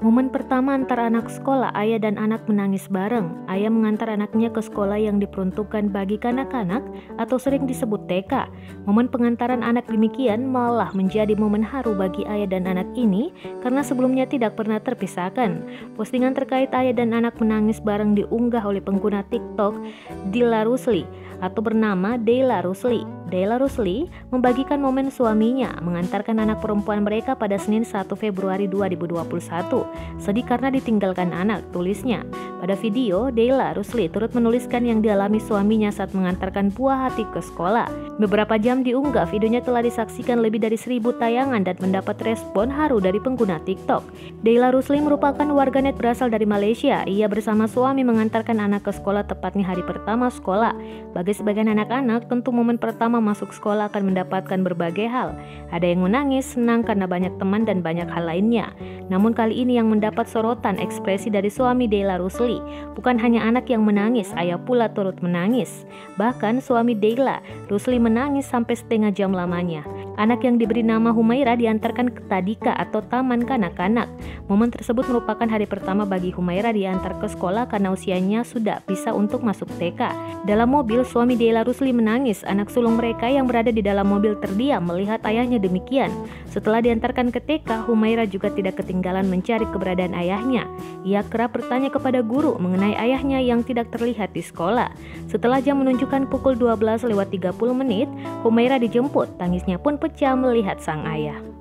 Momen pertama antar anak sekolah, ayah dan anak menangis bareng. Ayah mengantar anaknya ke sekolah yang diperuntukkan bagi kanak-kanak atau sering disebut TK. Momen pengantaran anak demikian malah menjadi momen haru bagi ayah dan anak ini karena sebelumnya tidak pernah terpisahkan. Postingan terkait ayah dan anak menangis bareng diunggah oleh pengguna TikTok Dilla Rusli atau bernama Della Rusli. Della Rusli membagikan momen suaminya mengantarkan anak perempuan mereka pada Senin 1 Februari 2021. Sedih karena ditinggalkan anak, tulisnya. Pada video, Della Rusli turut menuliskan yang dialami suaminya saat mengantarkan buah hati ke sekolah. Beberapa jam diunggah, videonya telah disaksikan lebih dari 1.000 tayangan dan mendapat respon haru dari pengguna TikTok. Della Rusli merupakan warganet berasal dari Malaysia. Ia bersama suami mengantarkan anak ke sekolah tepatnya hari pertama sekolah. Bagi sebagian anak-anak, tentu momen pertama masuk sekolah akan mendapatkan berbagai hal. Ada yang menangis, senang karena banyak teman dan banyak hal lainnya. Namun kali ini yang mendapat sorotan ekspresi dari suami Della Rusli. Bukan hanya anak yang menangis, ayah pula turut menangis. Bahkan suami Della Rusli menangis sampai setengah jam lamanya. Anak yang diberi nama Humaira diantarkan ke Tadika atau Taman Kanak-Kanak. Momen tersebut merupakan hari pertama bagi Humaira diantar ke sekolah karena usianya sudah bisa untuk masuk TK. Dalam mobil, suami Della Rusli menangis. Anak sulung mereka yang berada di dalam mobil terdiam melihat ayahnya demikian. Setelah diantarkan ke TK, Humaira juga tidak ketinggalan mencari keberadaan ayahnya. Ia kerap bertanya kepada guru mengenai ayahnya yang tidak terlihat di sekolah. Setelah jam menunjukkan pukul 12:30, Humaira dijemput. Tangisnya pun pecah melihat sang ayah.